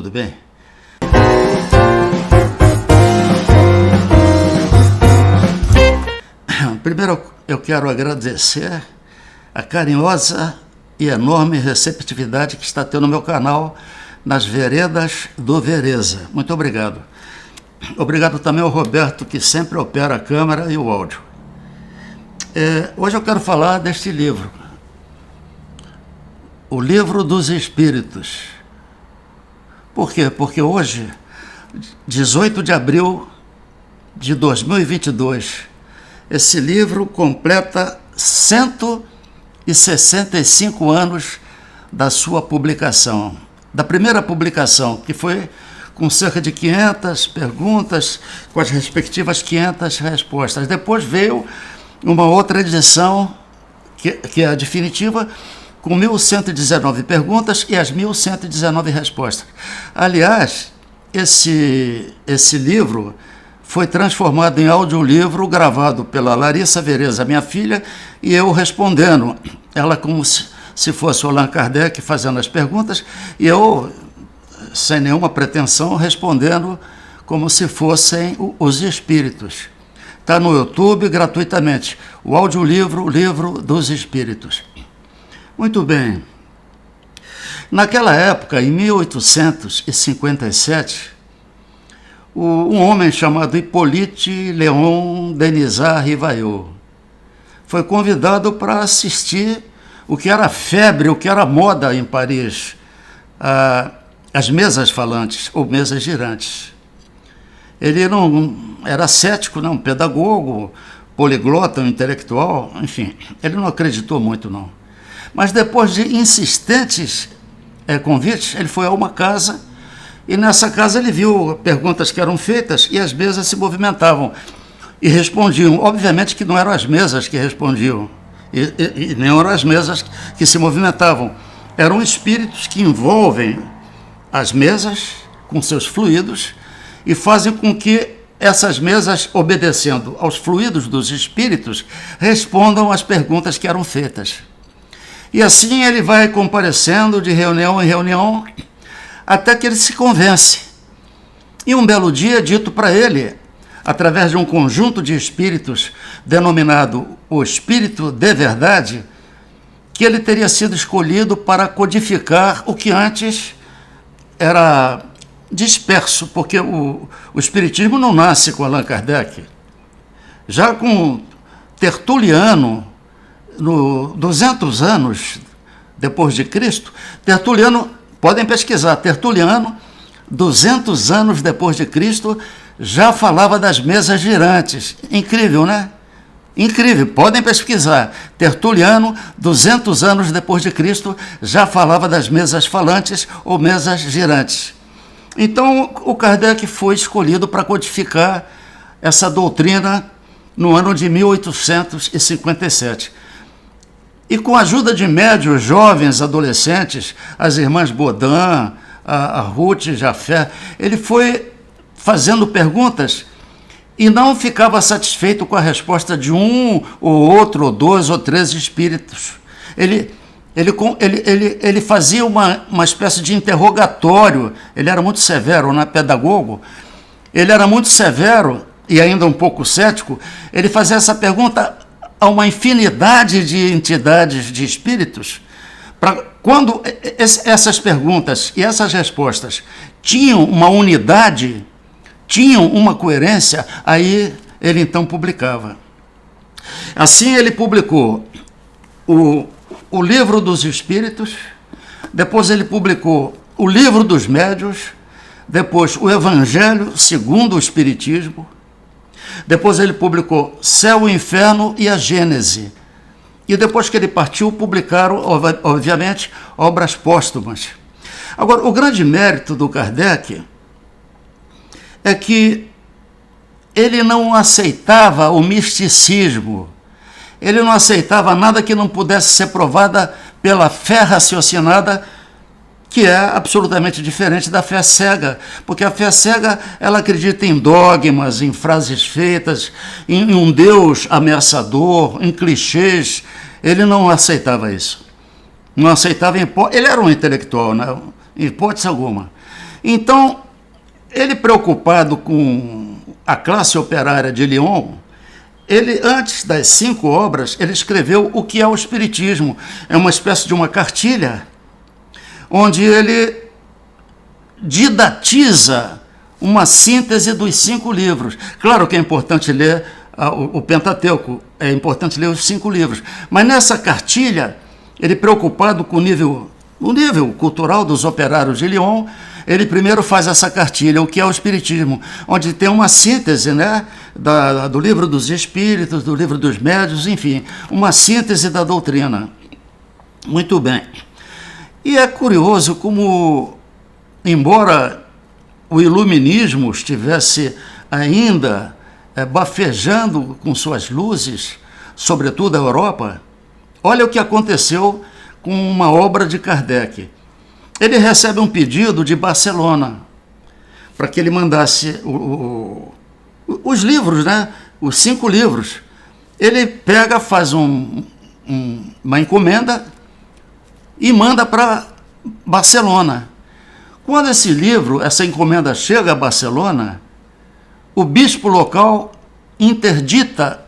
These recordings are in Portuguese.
tudo bem? Primeiro eu quero agradecer a carinhosa e enorme receptividade que está tendo no meu canal nas veredas do Vereza. Muito obrigado. Obrigado também ao Roberto, que sempre opera a câmera e o áudio. Hoje eu quero falar deste livro, O Livro dos Espíritos. Por quê? Porque hoje, 18 de abril de 2022, esse livro completa 165 anos da sua publicação. Da primeira publicação, que foi com cerca de 500 perguntas, com as respectivas 500 respostas. Depois veio uma outra edição, que é a definitiva, com 1.119 perguntas e as 1.119 respostas. Aliás, esse livro foi transformado em audiolivro, gravado pela Larissa Vereza, minha filha, e eu respondendo. Ela como se fosse o Allan Kardec fazendo as perguntas, e eu, sem nenhuma pretensão, respondendo como se fossem os espíritos. Está no YouTube gratuitamente, o audiolivro, o Livro dos Espíritos. Muito bem. Naquela época, em 1857, um homem chamado Hippolyte Léon Denisard Rivaillot foi convidado para assistir o que era febre, o que era moda em Paris, as mesas falantes ou mesas girantes. Ele não era cético, não, um pedagogo, poliglota, um intelectual, enfim, ele não acreditou muito, não. Mas depois de insistentes convites, ele foi a uma casa e nessa casa ele viu perguntas que eram feitas e as mesas se movimentavam e respondiam. Obviamente que não eram as mesas que respondiam e nem eram as mesas que se movimentavam. Eram espíritos que envolvem as mesas com seus fluidos e fazem com que essas mesas, obedecendo aos fluidos dos espíritos, respondam às perguntas que eram feitas. E assim ele vai comparecendo de reunião em reunião, até que ele se convence. E um belo dia, dito para ele, através de um conjunto de espíritos, denominado o Espírito de Verdade, que ele teria sido escolhido para codificar o que antes era disperso, porque o Espiritismo não nasce com Allan Kardec. Já com Tertuliano, no 200 anos depois de Cristo, Tertuliano, podem pesquisar, Tertuliano, 200 anos depois de Cristo, já falava das mesas girantes. Incrível, né? Incrível, podem pesquisar. Tertuliano, 200 anos depois de Cristo, já falava das mesas falantes ou mesas girantes. Então, o Kardec foi escolhido para codificar essa doutrina no ano de 1857. E com a ajuda de médios jovens, adolescentes, as irmãs Baudin, a Ruth Jafé, ele foi fazendo perguntas e não ficava satisfeito com a resposta de um ou outro, ou dois ou três espíritos. Ele fazia uma espécie de interrogatório, ele era muito severo, né, pedagogo, ele era muito severo e ainda um pouco cético, ele fazia essa pergunta a uma infinidade de entidades de espíritos, quando essas perguntas e essas respostas tinham uma unidade, tinham uma coerência, aí ele então publicava. Assim ele publicou o Livro dos Espíritos, depois ele publicou o Livro dos Médiuns, depois o Evangelho segundo o Espiritismo, depois ele publicou Céu e Inferno e a Gênese. E depois que ele partiu, publicaram, obviamente, obras póstumas. Agora, o grande mérito do Kardec é que ele não aceitava o misticismo, ele não aceitava nada que não pudesse ser provada pela fé raciocinada, que é absolutamente diferente da fé cega, porque a fé cega, ela acredita em dogmas, em frases feitas, em um Deus ameaçador, em clichês. Ele não aceitava isso. Não aceitava ele era um intelectual, né? Em hipótese alguma. Então, ele preocupado com a classe operária de Lyon, ele, antes das 5 obras, ele escreveu o que é o Espiritismo. É uma espécie de uma cartilha, onde ele didatiza uma síntese dos 5 livros. Claro que é importante ler o Pentateuco, é importante ler os 5 livros, mas nessa cartilha, ele preocupado com o nível cultural dos operários de Lyon, ele primeiro faz essa cartilha, o que é o Espiritismo, onde tem uma síntese, né, do livro dos Espíritos, do livro dos Médiuns, enfim, uma síntese da doutrina. Muito bem. E é curioso como, embora o iluminismo estivesse ainda bafejando com suas luzes, sobretudo a Europa, olha o que aconteceu com uma obra de Kardec. Ele recebe um pedido de Barcelona para que ele mandasse os livros, né? Os 5 livros. Ele pega, faz uma encomenda e manda para Barcelona. Quando essa encomenda chega a Barcelona, o bispo local interdita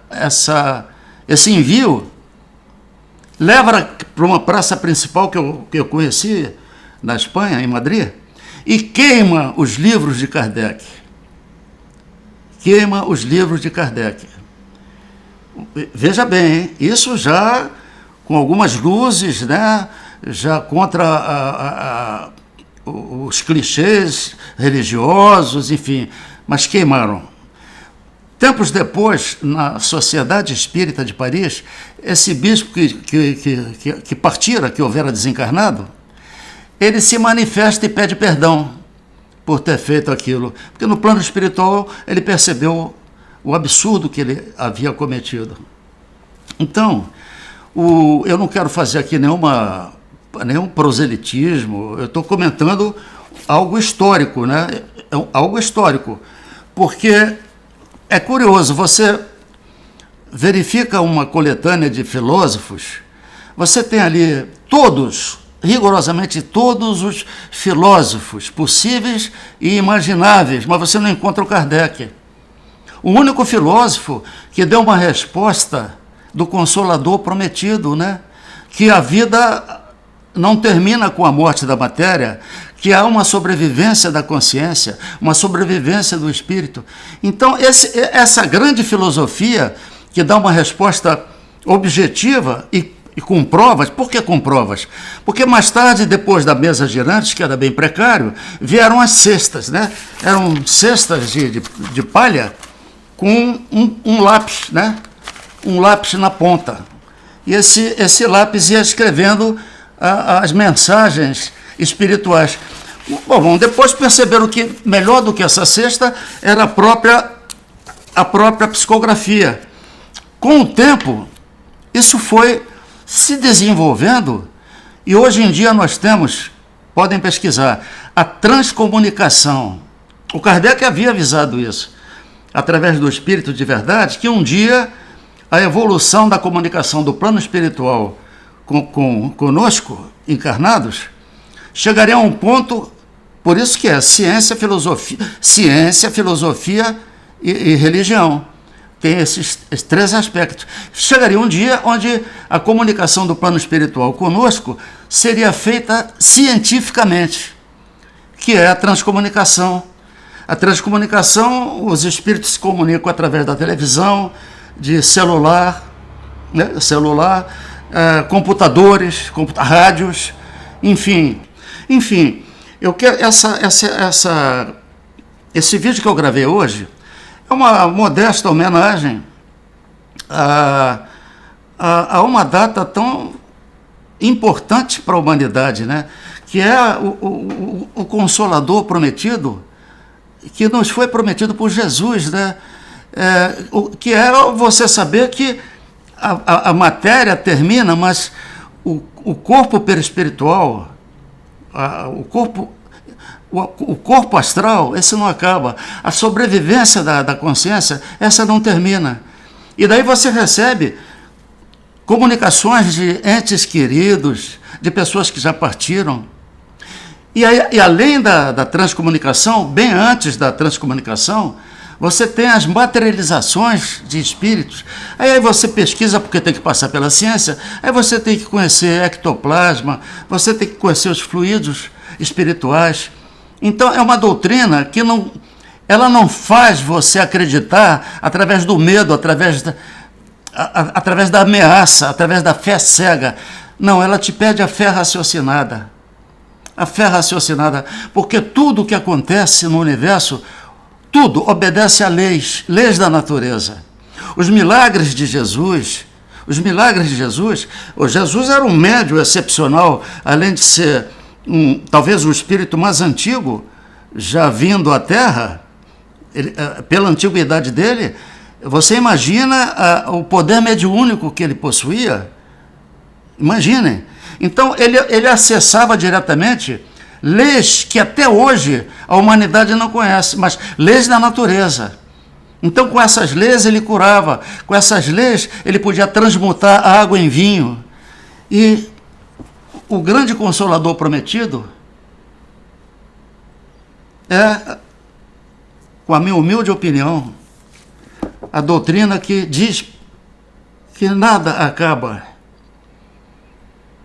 esse envio, leva para uma praça principal que eu conheci na Espanha, em Madrid, e queima os livros de Kardec. Queima os livros de Kardec. Veja bem, hein? Isso já com algumas luzes, né? Já contra os clichês religiosos, enfim, mas queimaram. Tempos depois, na Sociedade Espírita de Paris, esse bispo que partira, que houvera desencarnado, ele se manifesta e pede perdão por ter feito aquilo, porque no plano espiritual ele percebeu o absurdo que ele havia cometido. Então, eu não quero fazer aqui nenhum proselitismo, eu estou comentando algo histórico, né? Algo histórico, porque é curioso, você verifica uma coletânea de filósofos, você tem ali rigorosamente todos os filósofos possíveis e imagináveis, mas você não encontra o Kardec. O único filósofo que deu uma resposta do Consolador prometido, né? Que a vida não termina com a morte da matéria, que há uma sobrevivência da consciência, uma sobrevivência do espírito. Então, essa grande filosofia que dá uma resposta objetiva e com provas. Por que com provas? Porque mais tarde, depois da mesa girante, que era bem precário, vieram as cestas, né? Eram cestas de palha com um lápis, né? Um lápis na ponta. E esse lápis ia escrevendo as mensagens espirituais. Bom, depois perceberam que melhor do que essa cesta era a própria psicografia. Com o tempo, isso foi se desenvolvendo e hoje em dia nós temos, podem pesquisar, a transcomunicação. O Kardec havia avisado isso, através do Espírito de Verdade, que um dia a evolução da comunicação do plano espiritual conosco, encarnados, chegaria a um ponto, por isso que é ciência, filosofia e religião. Tem esses 3 aspectos. Chegaria um dia onde a comunicação do plano espiritual conosco seria feita cientificamente, que é a transcomunicação. A transcomunicação, os espíritos se comunicam através da televisão, de celular, né? Computadores, rádios, enfim. Eu quero esse vídeo que eu gravei hoje é uma modesta homenagem a uma data tão importante para a humanidade, né? Que é o Consolador prometido, que nos foi prometido por Jesus, né? Que é você saber que a matéria termina, mas o corpo perispiritual, o corpo astral, esse não acaba. A sobrevivência da consciência, essa não termina. E daí você recebe comunicações de entes queridos, de pessoas que já partiram. E além da transcomunicação, bem antes da transcomunicação, você tem as materializações de espíritos. Aí você pesquisa, porque tem que passar pela ciência, aí você tem que conhecer ectoplasma, você tem que conhecer os fluidos espirituais. Então é uma doutrina que ela não faz você acreditar através do medo, através da ameaça, através da fé cega. Não, ela te pede a fé raciocinada. A fé raciocinada, porque tudo o que acontece no universo, tudo obedece a leis da natureza. Os milagres de Jesus, o Jesus era um médium excepcional, além de ser talvez o espírito mais antigo, já vindo à Terra, pela antiguidade dele, você imagina o poder mediúnico que ele possuía? Imaginem. Então, ele acessava diretamente leis que até hoje a humanidade não conhece, mas leis da natureza. Então, com essas leis ele curava, com essas leis ele podia transmutar a água em vinho. E o grande Consolador prometido é, com a minha humilde opinião, a doutrina que diz que nada acaba,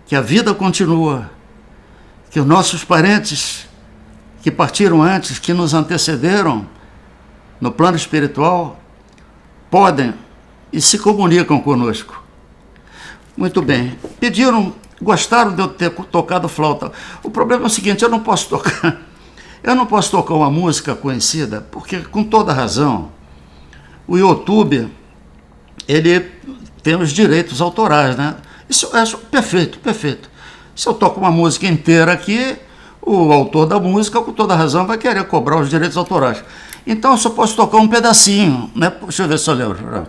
que a vida continua, que os nossos parentes que partiram antes, que nos antecederam no plano espiritual, podem e se comunicam conosco. Muito bem. Gostaram de eu ter tocado flauta. O problema é o seguinte, eu não posso tocar uma música conhecida, porque, com toda razão, o YouTube, ele tem os direitos autorais, né? Isso é perfeito. Se eu toco uma música inteira aqui, o autor da música, com toda razão, vai querer cobrar os direitos autorais. Então eu só posso tocar um pedacinho, né? Deixa eu ver se eu lembro.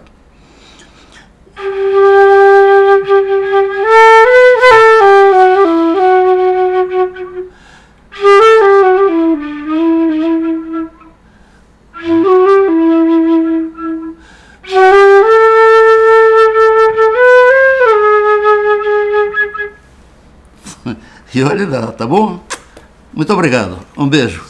E olha lá, tá bom? Muito obrigado. Um beijo.